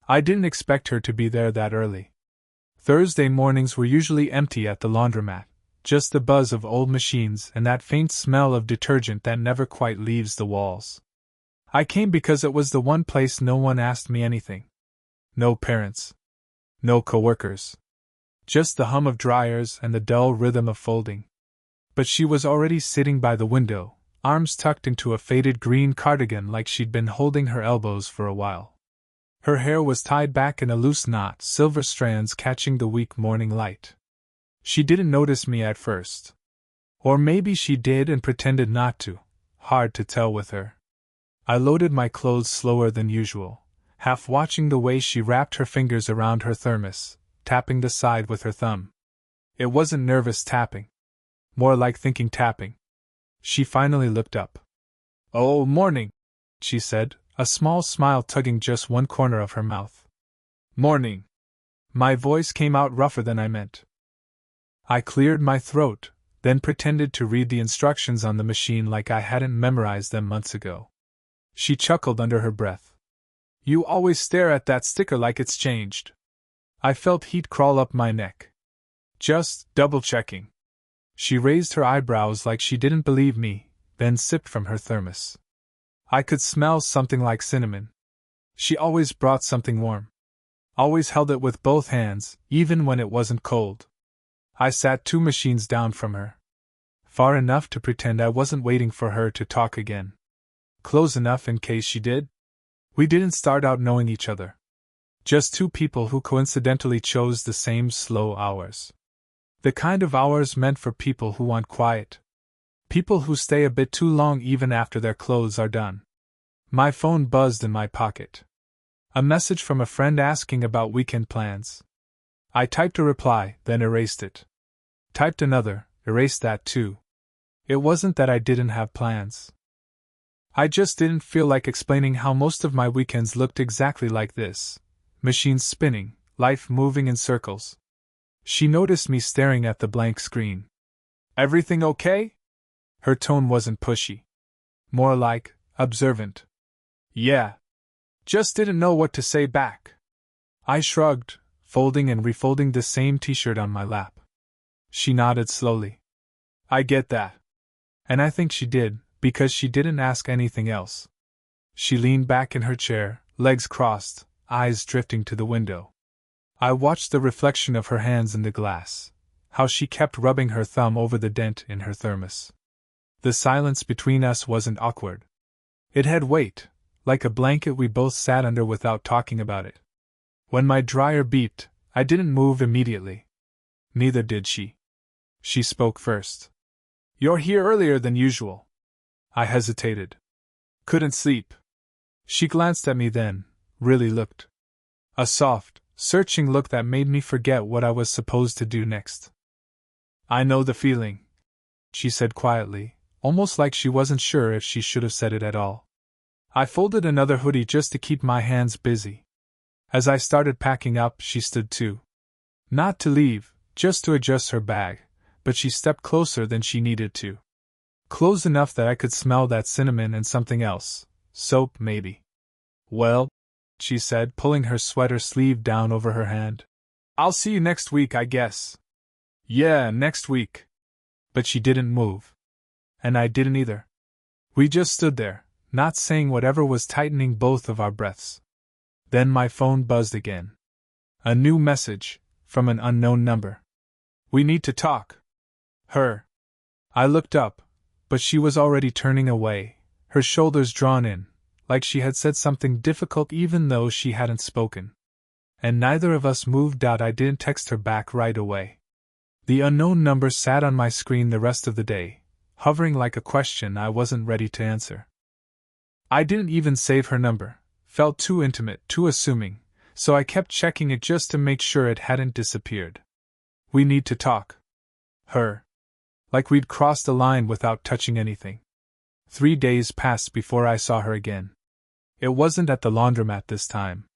I didn't expect her to be there that early. Thursday mornings were usually empty at the laundromat, just the buzz of old machines and that faint smell of detergent that never quite leaves the walls. I came because it was the one place no one asked me anything. No parents. No coworkers. Just the hum of dryers and the dull rhythm of folding. But she was already sitting by the window, arms tucked into a faded green cardigan like she'd been holding her elbows for a while. Her hair was tied back in a loose knot, silver strands catching the weak morning light. She didn't notice me at first. Or maybe she did and pretended not to. Hard to tell with her. I loaded my clothes slower than usual, half watching the way she wrapped her fingers around her thermos, tapping the side with her thumb. It wasn't nervous tapping. More like thinking tapping. She finally looked up. "Oh, morning," she said, a small smile tugging just one corner of her mouth. "Morning." My voice came out rougher than I meant. I cleared my throat, then pretended to read the instructions on the machine like I hadn't memorized them months ago. She chuckled under her breath. "You always stare at that sticker like it's changed." I felt heat crawl up my neck. "Just double-checking." She raised her eyebrows like she didn't believe me, then sipped from her thermos. I could smell something like cinnamon. She always brought something warm. Always held it with both hands, even when it wasn't cold. I sat 2 machines down from her. Far enough to pretend I wasn't waiting for her to talk again. Close enough in case she did. We didn't start out knowing each other. Just 2 people who coincidentally chose the same slow hours. The kind of hours meant for people who want quiet. People who stay a bit too long even after their clothes are done. My phone buzzed in my pocket. A message from a friend asking about weekend plans. I typed a reply, then erased it. Typed another, erased that too. It wasn't that I didn't have plans. I just didn't feel like explaining how most of my weekends looked exactly like this. Machines spinning, life moving in circles. She noticed me staring at the blank screen. "Everything okay?" Her tone wasn't pushy. More like, observant. "Yeah." Just didn't know what to say back. I shrugged, folding and refolding the same t-shirt on my lap. She nodded slowly. "I get that." And I think she did, because she didn't ask anything else. She leaned back in her chair, legs crossed, eyes drifting to the window. I watched the reflection of her hands in the glass, how she kept rubbing her thumb over the dent in her thermos. The silence between us wasn't awkward. It had weight, like a blanket we both sat under without talking about it. When my dryer beeped, I didn't move immediately. Neither did she. She spoke first. "You're here earlier than usual." I hesitated. "Couldn't sleep." She glanced at me then, really looked. A soft, searching look that made me forget what I was supposed to do next. "I know the feeling," she said quietly, almost like she wasn't sure if she should have said it at all. I folded another hoodie just to keep my hands busy. As I started packing up, she stood too. Not to leave, just to adjust her bag, but she stepped closer than she needed to. Close enough that I could smell that cinnamon and something else, soap maybe. "Well," she said, pulling her sweater sleeve down over her hand. "I'll see you next week, I guess." "Yeah, next week." But she didn't move. And I didn't either. We just stood there, not saying whatever was tightening both of our breaths. Then my phone buzzed again. A new message, from an unknown number. "We need to talk." Her. I looked up, but she was already turning away, her shoulders drawn in, like she had said something difficult even though she hadn't spoken. And neither of us moved. I didn't text her back right away. The unknown number sat on my screen the rest of the day, hovering like a question I wasn't ready to answer. I didn't even save her number, felt too intimate, too assuming, so I kept checking it just to make sure it hadn't disappeared. "We need to talk." Her. Like we'd crossed a line without touching anything. 3 days passed before I saw her again. It wasn't at the laundromat this time.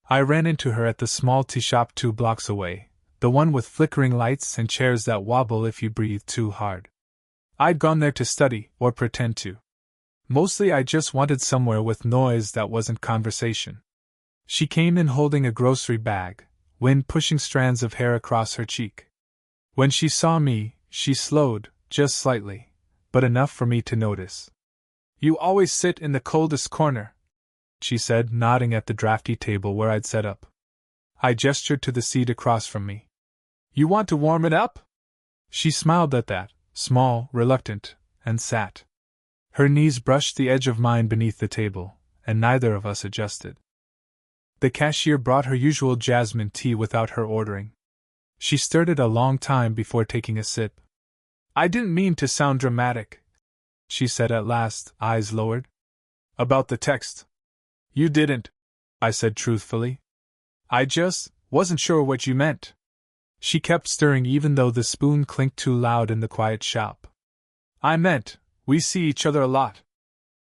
I ran into her at the small tea shop 2 blocks away, the one with flickering lights and chairs that wobble if you breathe too hard. I'd gone there to study, or pretend to. Mostly I just wanted somewhere with noise that wasn't conversation. She came in holding a grocery bag, wind pushing strands of hair across her cheek. When she saw me, she slowed, just slightly, but enough for me to notice. "You always sit in the coldest corner," she said, nodding at the drafty table where I'd set up. I gestured to the seat across from me. "You want to warm it up?" She smiled at that, small, reluctant, and sat. Her knees brushed the edge of mine beneath the table, and neither of us adjusted. The cashier brought her usual jasmine tea without her ordering. She stirred it a long time before taking a sip. "I didn't mean to sound dramatic," she said at last, eyes lowered. "About the text." "You didn't," I said truthfully. "I just wasn't sure what you meant." She kept stirring even though the spoon clinked too loud in the quiet shop. "I meant, we see each other a lot.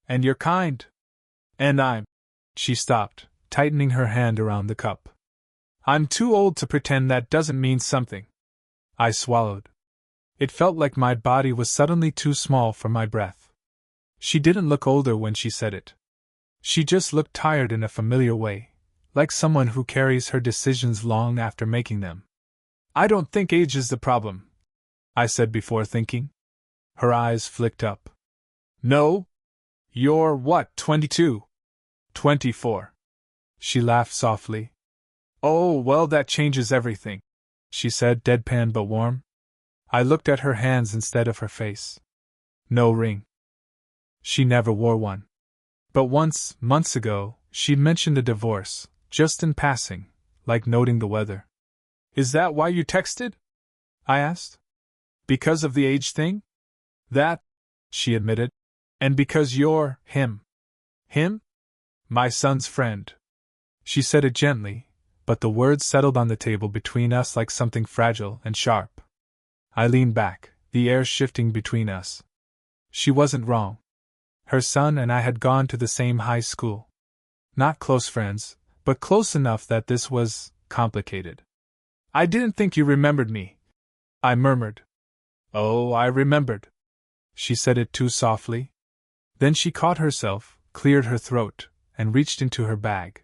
And you're kind. And I'm—" She stopped, tightening her hand around the cup. "I'm too old to pretend that doesn't mean something." I swallowed. It felt like my body was suddenly too small for my breath. She didn't look older when she said it. She just looked tired in a familiar way, like someone who carries her decisions long after making them. "I don't think age is the problem," I said before thinking. Her eyes flicked up. "No? You're what, 22? 24. She laughed softly. "Oh, well, that changes everything," she said, deadpan but warm. I looked at her hands instead of her face. No ring. She never wore one. But once, months ago, she'd mentioned a divorce, just in passing, like noting the weather. "Is that why you texted?" I asked. "Because of the age thing?" "That," she admitted. "And because you're him." "Him?" "My son's friend." She said it gently, but the words settled on the table between us like something fragile and sharp. I leaned back, the air shifting between us. She wasn't wrong. Her son and I had gone to the same high school. Not close friends, but close enough that this was complicated. "I didn't think you remembered me," I murmured. "Oh, I remembered." She said it too softly. Then she caught herself, cleared her throat, and reached into her bag.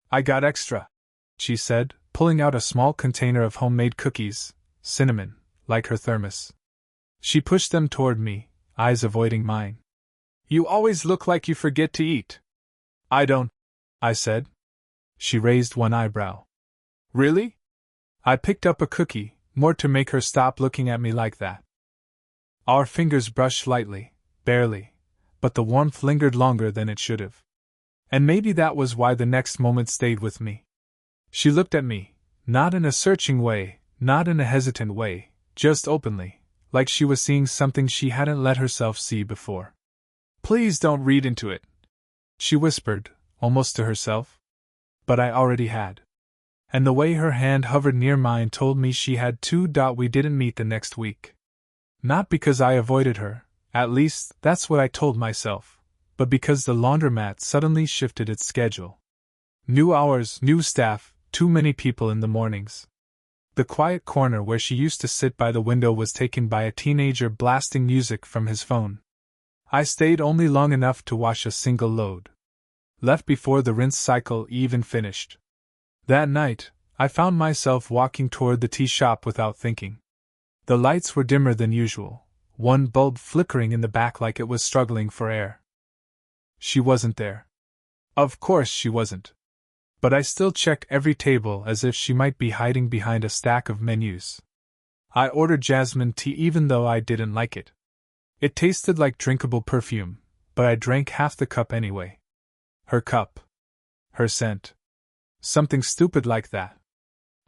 "I got extra," she said, pulling out a small container of homemade cookies, cinnamon, like her thermos. She pushed them toward me, eyes avoiding mine. "You always look like you forget to eat." "I don't," I said. She raised one eyebrow. "Really?" I picked up a cookie, more to make her stop looking at me like that. Our fingers brushed lightly, barely, but the warmth lingered longer than it should have. And maybe that was why the next moment stayed with me. She looked at me, not in a searching way, not in a hesitant way, just openly, like she was seeing something she hadn't let herself see before. "Please don't read into it," she whispered, almost to herself. But I already had. And the way her hand hovered near mine told me she had too. We didn't meet the next week. Not because I avoided her, at least that's what I told myself, but because the laundromat suddenly shifted its schedule. New hours, new staff, too many people in the mornings. The quiet corner where she used to sit by the window was taken by a teenager blasting music from his phone. I stayed only long enough to wash a single load. Left before the rinse cycle even finished. That night, I found myself walking toward the tea shop without thinking. The lights were dimmer than usual, one bulb flickering in the back like it was struggling for air. She wasn't there. Of course she wasn't. But I still checked every table as if she might be hiding behind a stack of menus. I ordered jasmine tea even though I didn't like it. It tasted like drinkable perfume, but I drank half the cup anyway. Her cup. Her scent. Something stupid like that.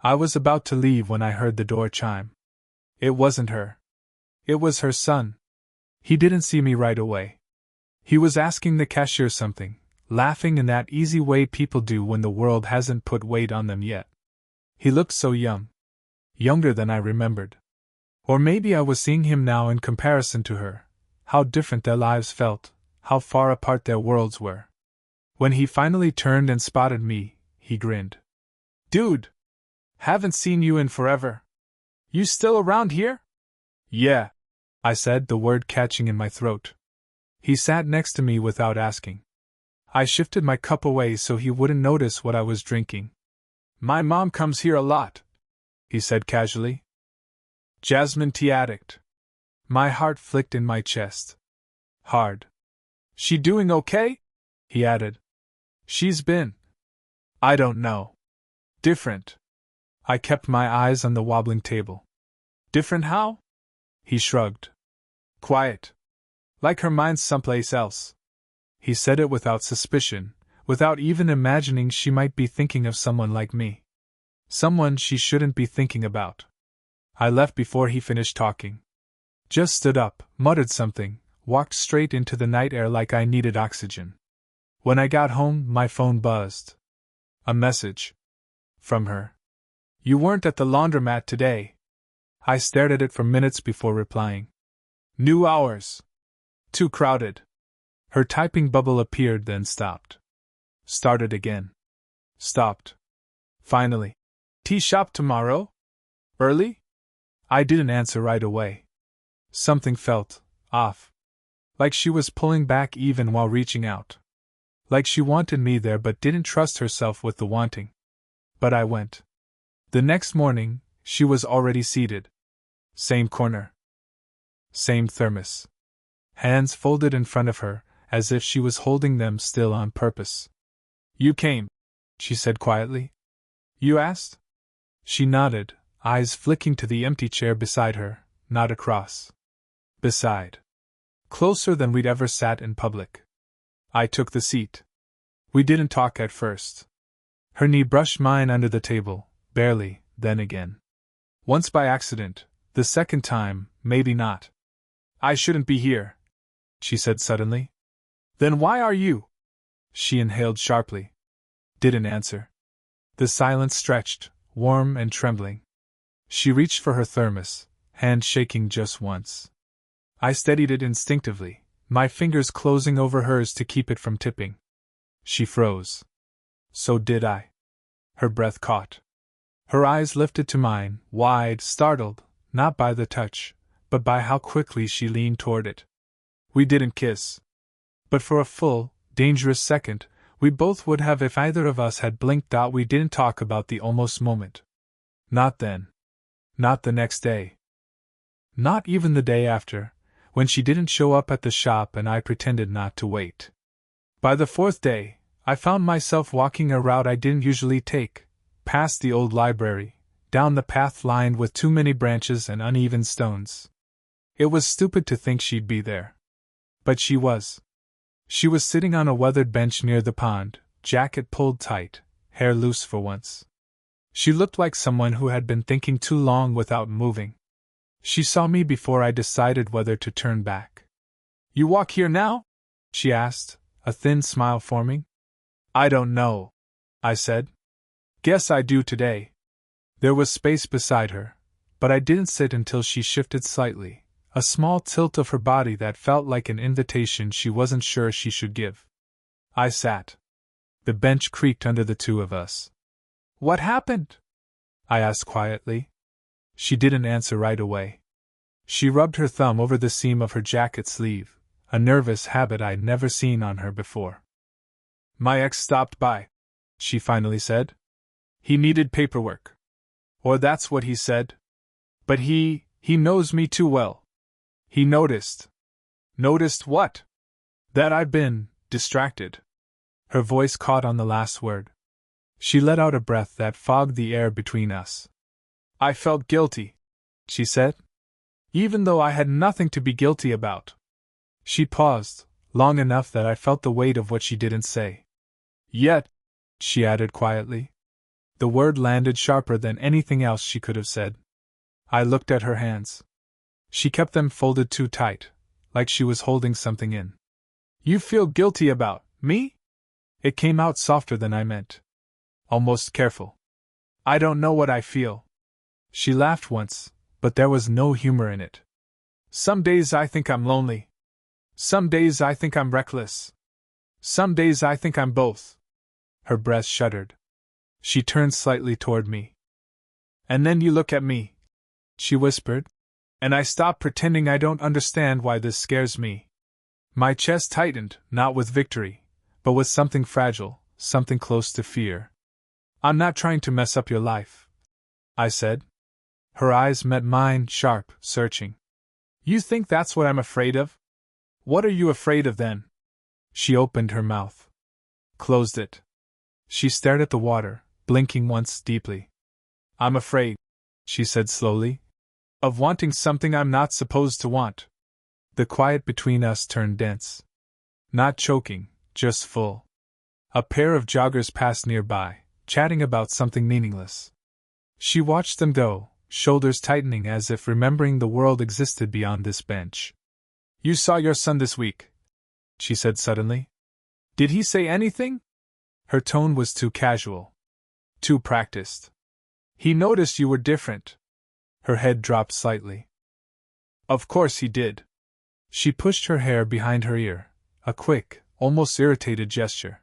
I was about to leave when I heard the door chime. It wasn't her. It was her son. He didn't see me right away. He was asking the cashier something, laughing in that easy way people do when the world hasn't put weight on them yet. He looked so young. Younger than I remembered. Or maybe I was seeing him now in comparison to her, how different their lives felt, how far apart their worlds were. When he finally turned and spotted me, he grinned. "Dude! Haven't seen you in forever. You still around here?" "Yeah," I said, the word catching in my throat. He sat next to me without asking. I shifted my cup away so he wouldn't notice what I was drinking. My mom comes here a lot, he said casually. Jasmine tea addict. My heart flicked in my chest. Hard. She doing okay? He added. She's been. I don't know. Different. I kept my eyes on the wobbling table. Different how? He shrugged. Quiet. Like her mind's someplace else. He said it without suspicion, without even imagining she might be thinking of someone like me. Someone she shouldn't be thinking about. I left before he finished talking. Just stood up, muttered something, walked straight into the night air like I needed oxygen. When I got home, my phone buzzed. A message. From her. You weren't at the laundromat today. I stared at it for minutes before replying. New hours. Too crowded. Her typing bubble appeared, then stopped. Started again. Stopped. Finally. Tea shop tomorrow? Early? I didn't answer right away. Something felt off. Like she was pulling back even while reaching out. Like she wanted me there but didn't trust herself with the wanting. But I went. The next morning, she was already seated. Same corner. Same thermos. Hands folded in front of her, as if she was holding them still on purpose. You came, she said quietly. You asked? She nodded, eyes flicking to the empty chair beside her, not across. Beside. Closer than we'd ever sat in public. I took the seat. We didn't talk at first. Her knee brushed mine under the table, barely, then again. Once by accident, the second time, maybe not. I shouldn't be here, she said suddenly. Then why are you? She inhaled sharply. Didn't answer. The silence stretched, warm and trembling. She reached for her thermos, hand shaking just once. I steadied it instinctively, my fingers closing over hers to keep it from tipping. She froze. So did I. Her breath caught. Her eyes lifted to mine, wide, startled, not by the touch, but by how quickly she leaned toward it. We didn't kiss. But for a full, dangerous second, we both would have if either of us had blinked out. We didn't talk about the almost moment. Not then. Not the next day. Not even the day after, when she didn't show up at the shop and I pretended not to wait. By the fourth day, I found myself walking a route I didn't usually take, past the old library, down the path lined with too many branches and uneven stones. It was stupid to think she'd be there. But she was. She was sitting on a weathered bench near the pond, jacket pulled tight, hair loose for once. She looked like someone who had been thinking too long without moving. She saw me before I decided whether to turn back. You walk here now? She asked, a thin smile forming. I don't know, I said. Guess I do today. There was space beside her, but I didn't sit until she shifted slightly, a small tilt of her body that felt like an invitation she wasn't sure she should give. I sat. The bench creaked under the two of us. What happened? I asked quietly. She didn't answer right away. She rubbed her thumb over the seam of her jacket sleeve, a nervous habit I'd never seen on her before. My ex stopped by, she finally said. He needed paperwork. Or that's what he said. But he knows me too well. He noticed. Noticed what? That I've been distracted. Her voice caught on the last word. She let out a breath that fogged the air between us. I felt guilty, she said. Even though I had nothing to be guilty about. She paused, long enough that I felt the weight of what she didn't say. Yet, she added quietly. The word landed sharper than anything else she could have said. I looked at her hands. She kept them folded too tight, like she was holding something in. You feel guilty about me? It came out softer than I meant. Almost careful. I don't know what I feel. She laughed once, but there was no humor in it. Some days I think I'm lonely. Some days I think I'm reckless. Some days I think I'm both. Her breast shuddered. She turned slightly toward me. And then you look at me, she whispered, and I stop pretending I don't understand why this scares me. My chest tightened, not with victory, but with something fragile, something close to fear. I'm not trying to mess up your life, I said. Her eyes met mine, sharp, searching. You think that's what I'm afraid of? What are you afraid of then? She opened her mouth. Closed it. She stared at the water, blinking once deeply. I'm afraid, she said slowly, of wanting something I'm not supposed to want. The quiet between us turned dense. Not choking, just full. A pair of joggers passed nearby, chatting about something meaningless. She watched them go, shoulders tightening as if remembering the world existed beyond this bench. You saw your son this week, she said suddenly. Did he say anything? Her tone was too casual. Too practiced. He noticed you were different. Her head dropped slightly. Of course he did. She pushed her hair behind her ear, a quick, almost irritated gesture.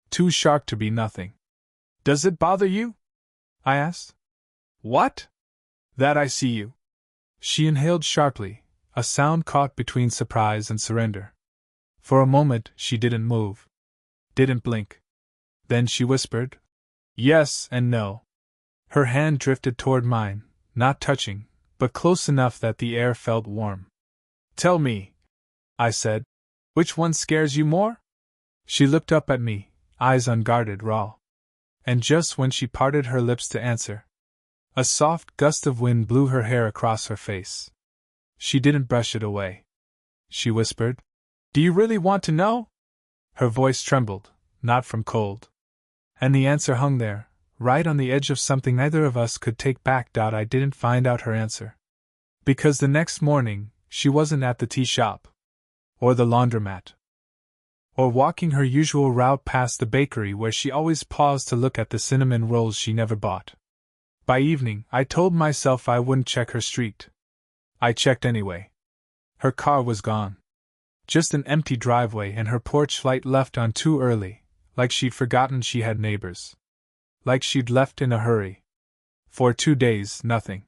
Too sharp to be nothing. Does it bother you? I asked. What? That I see you. She inhaled sharply, a sound caught between surprise and surrender. For a moment she didn't move. Didn't blink. Then she whispered, yes and no. Her hand drifted toward mine, not touching, but close enough that the air felt warm. Tell me, I said, which one scares you more? She looked up at me, eyes unguarded, raw. And just when she parted her lips to answer, a soft gust of wind blew her hair across her face. She didn't brush it away. She whispered, do you really want to know? Her voice trembled, not from cold. And the answer hung there, right on the edge of something neither of us could take back. I didn't find out her answer. Because the next morning, she wasn't at the tea shop. Or the laundromat. Or walking her usual route past the bakery where she always paused to look at the cinnamon rolls she never bought. By evening, I told myself I wouldn't check her street. I checked anyway. Her car was gone. Just an empty driveway and her porch light left on too early, like she'd forgotten she had neighbors. Like she'd left in a hurry. For 2 days, nothing.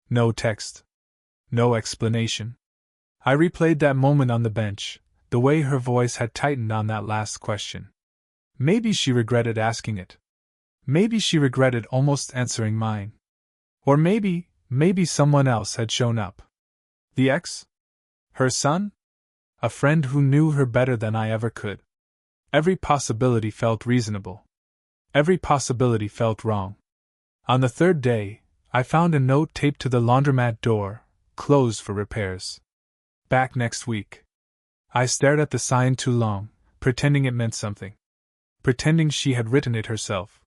No text. No explanation. I replayed that moment on the bench, the way her voice had tightened on that last question. Maybe she regretted asking it. Maybe she regretted almost answering mine. Or maybe someone else had shown up. The ex? Her son? A friend who knew her better than I ever could. Every possibility felt reasonable. Every possibility felt wrong. On the 3rd day, I found a note taped to the laundromat door, closed for repairs. Back next week. I stared at the sign too long, pretending it meant something. Pretending she had written it herself.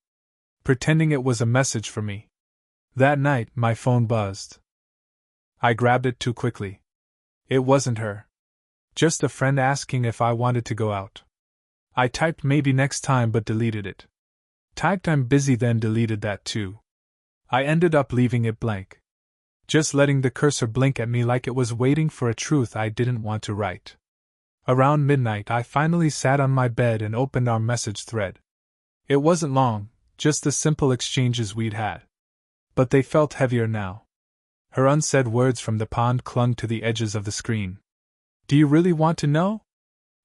Pretending it was a message for me. That night, my phone buzzed. I grabbed it too quickly. It wasn't her. Just a friend asking if I wanted to go out. I typed maybe next time but deleted it. Typed I'm busy, then deleted that too. I ended up leaving it blank. Just letting the cursor blink at me like it was waiting for a truth I didn't want to write. Around midnight I finally sat on my bed and opened our message thread. It wasn't long, just the simple exchanges we'd had. But they felt heavier now. Her unsaid words from the pond clung to the edges of the screen. Do you really want to know?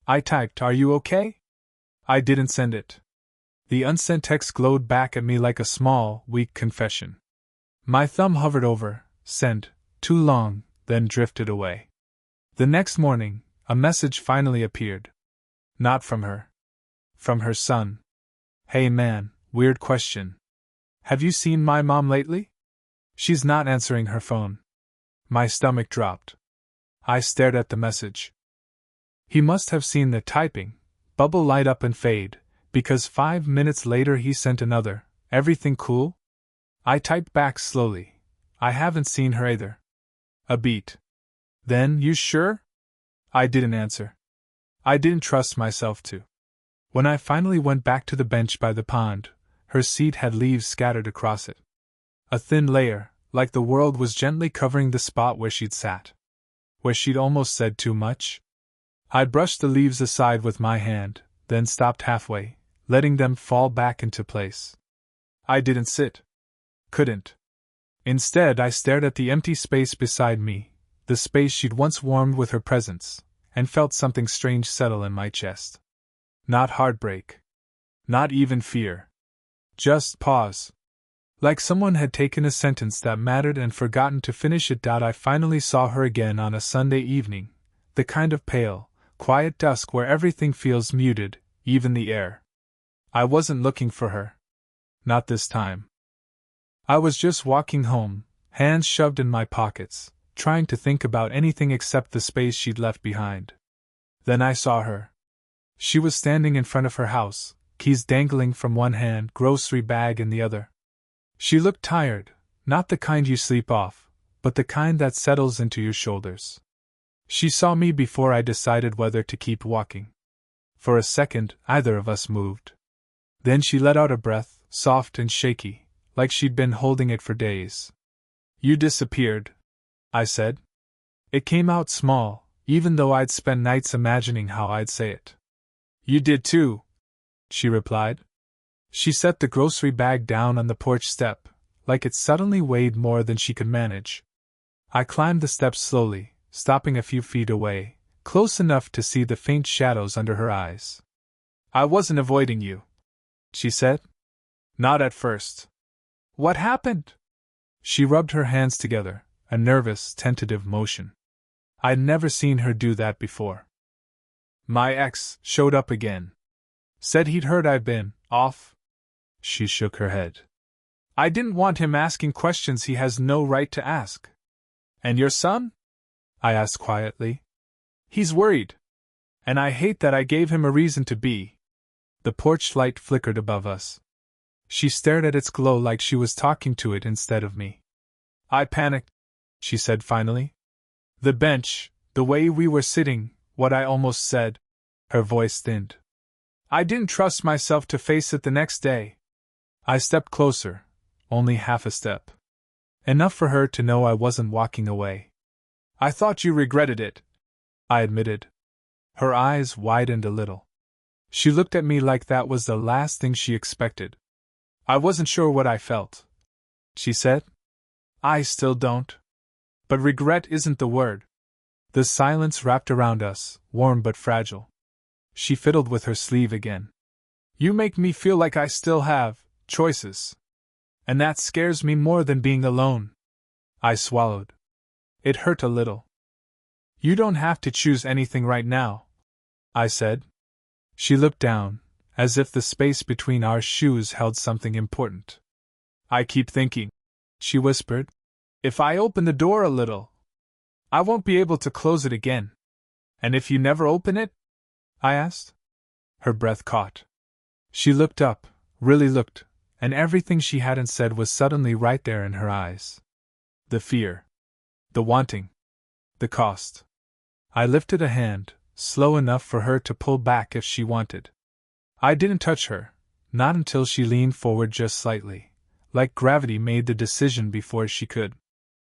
I typed, are you okay? I didn't send it. The unsent text glowed back at me like a small, weak confession. My thumb hovered over, sent, too long, then drifted away. The next morning, a message finally appeared. Not from her. From her son. Hey man, weird question. Have you seen my mom lately? She's not answering her phone. My stomach dropped. I stared at the message. He must have seen the typing, bubble light up and fade, because 5 minutes later he sent another, everything cool? I typed back slowly. I haven't seen her either. A beat. Then, you sure? I didn't answer. I didn't trust myself to. When I finally went back to the bench by the pond, her seat had leaves scattered across it. A thin layer, like the world was gently covering the spot where she'd sat. Where she'd almost said too much. I brushed the leaves aside with my hand, then stopped halfway, letting them fall back into place. I didn't sit. Couldn't. Instead, I stared at the empty space beside me, the space she'd once warmed with her presence, and felt something strange settle in my chest. Not heartbreak. Not even fear. Just pause. Like someone had taken a sentence that mattered and forgotten to finish it. I finally saw her again on a Sunday evening, the kind of pale, quiet dusk where everything feels muted, even the air. I wasn't looking for her. Not this time. I was just walking home, hands shoved in my pockets, trying to think about anything except the space she'd left behind. Then I saw her. She was standing in front of her house, keys dangling from one hand, grocery bag in the other. She looked tired, not the kind you sleep off, but the kind that settles into your shoulders. She saw me before I decided whether to keep walking. For a second, either of us moved. Then she let out a breath, soft and shaky, like she'd been holding it for days. "You disappeared," I said. It came out small, even though I'd spent nights imagining how I'd say it. "You did too," she replied. She set the grocery bag down on the porch step, like it suddenly weighed more than she could manage. I climbed the steps slowly, stopping a few feet away, close enough to see the faint shadows under her eyes. "I wasn't avoiding you," she said. "Not at first." "What happened?" She rubbed her hands together, a nervous, tentative motion. I'd never seen her do that before. "My ex showed up again. Said he'd heard I'd been off." She shook her head. "I didn't want him asking questions he has no right to ask." "And your son?" I asked quietly. "He's worried. And I hate that I gave him a reason to be." The porch light flickered above us. She stared at its glow like she was talking to it instead of me. "I panicked," she said finally. "The bench, the way we were sitting, what I almost said." Her voice thinned. "I didn't trust myself to face it the next day." I stepped closer, only half a step. Enough for her to know I wasn't walking away. "I thought you regretted it," I admitted. Her eyes widened a little. She looked at me like that was the last thing she expected. "I wasn't sure what I felt," she said. "I still don't. But regret isn't the word." The silence wrapped around us, warm but fragile. She fiddled with her sleeve again. "You make me feel like I still have choices. And that scares me more than being alone." I swallowed. It hurt a little. "You don't have to choose anything right now," I said. She looked down, as if the space between our shoes held something important. "I keep thinking," she whispered, "if I open the door a little, I won't be able to close it again." "And if you never open it?" I asked. Her breath caught. She looked up, really looked, and everything she hadn't said was suddenly right there in her eyes. The fear. The wanting. The cost. I lifted a hand, slow enough for her to pull back if she wanted. I didn't touch her, not until she leaned forward just slightly, like gravity made the decision before she could.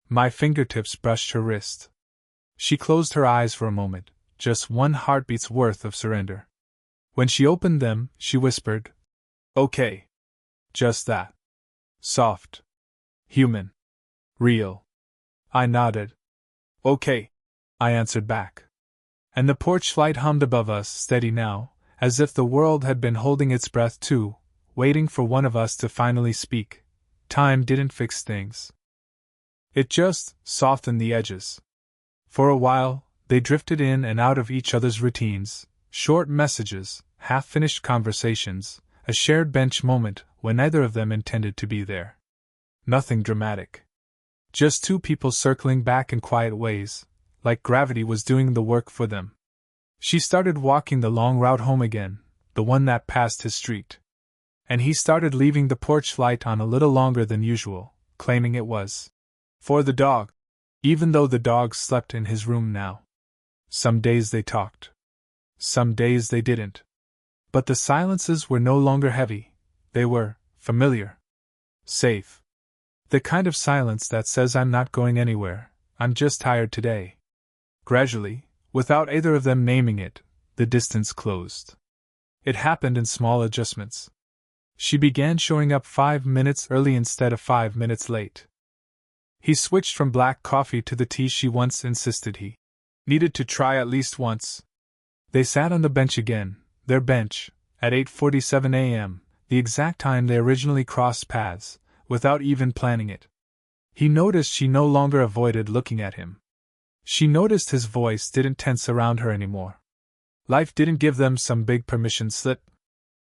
My fingertips brushed her wrist. She closed her eyes for a moment, just one heartbeat's worth of surrender. When she opened them, she whispered, "Okay." Just that. Soft. Human. Real. I nodded. "Okay," I answered back. And the porch light hummed above us, steady now, as if the world had been holding its breath too, waiting for one of us to finally speak. Time didn't fix things. It just softened the edges. For a while, they drifted in and out of each other's routines, short messages, half-finished conversations, a shared bench moment when neither of them intended to be there. Nothing dramatic. Just two people circling back in quiet ways, like gravity was doing the work for them. She started walking the long route home again, the one that passed his street. And he started leaving the porch light on a little longer than usual, claiming it was for the dog, even though the dog slept in his room now. Some days they talked. Some days they didn't. But the silences were no longer heavy, they were familiar. Safe. The kind of silence that says I'm not going anywhere, I'm just tired today. Gradually, without either of them naming it, the distance closed. It happened in small adjustments. She began showing up 5 minutes early instead of 5 minutes late. He switched from black coffee to the tea she once insisted he needed to try at least once. They sat on the bench again, their bench, at 8:47 a.m., the exact time they originally crossed paths, without even planning it. He noticed she no longer avoided looking at him. She noticed his voice didn't tense around her anymore. Life didn't give them some big permission slip.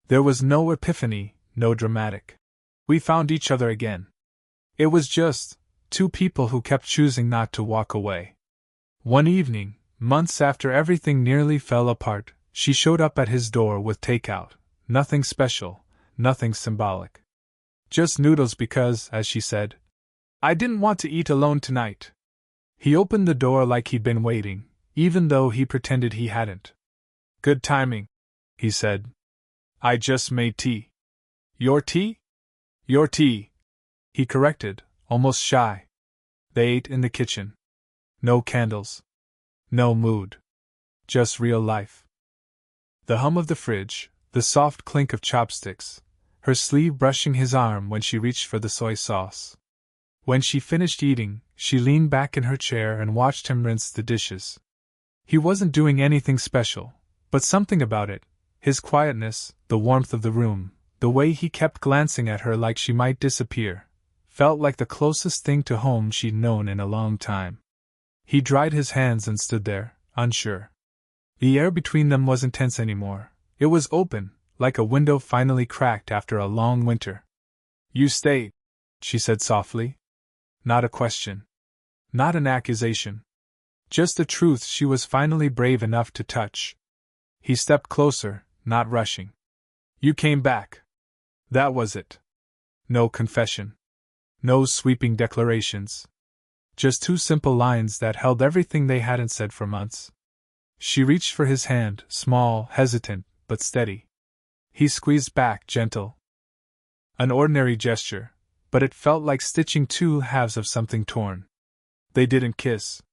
There was no epiphany, no dramatic. We found each other again. It was just two people who kept choosing not to walk away. One evening, months after everything nearly fell apart, she showed up at his door with takeout. Nothing special, nothing symbolic. Just noodles because, as she said, I didn't want to eat alone tonight. He opened the door like he'd been waiting, even though he pretended he hadn't. Good timing, he said. I just made tea. Your tea? Your tea, he corrected, almost shy. They ate in the kitchen. No candles. No mood. Just real life. The hum of the fridge, the soft clink of chopsticks, her sleeve brushing his arm when she reached for the soy sauce. When she finished eating, she leaned back in her chair and watched him rinse the dishes. He wasn't doing anything special, but something about it, his quietness, the warmth of the room, the way he kept glancing at her like she might disappear, felt like the closest thing to home she'd known in a long time. He dried his hands and stood there, unsure. The air between them wasn't tense anymore. It was open, like a window finally cracked after a long winter. You stayed, she said softly. Not a question. Not an accusation. Just a truth she was finally brave enough to touch. He stepped closer, not rushing. You came back. That was it. No confession. No sweeping declarations. Just two simple lines that held everything they hadn't said for months. She reached for his hand, small, hesitant, but steady. He squeezed back, gentle. An ordinary gesture, but it felt like stitching two halves of something torn. They didn't kiss.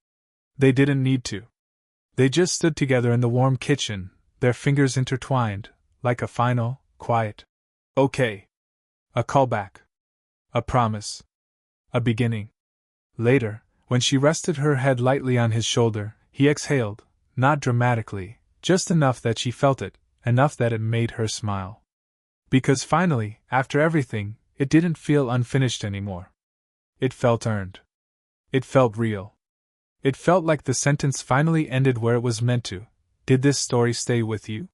They didn't need to. They just stood together in the warm kitchen, their fingers intertwined, like a final, quiet, okay. A callback. A promise. A beginning. Later, when she rested her head lightly on his shoulder, he exhaled, not dramatically, just enough that she felt it, enough that it made her smile. Because finally, after everything, it didn't feel unfinished anymore. It felt earned. It felt real. It felt like the sentence finally ended where it was meant to. Did this story stay with you?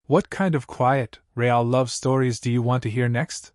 What kind of quiet, real love stories do you want to hear next?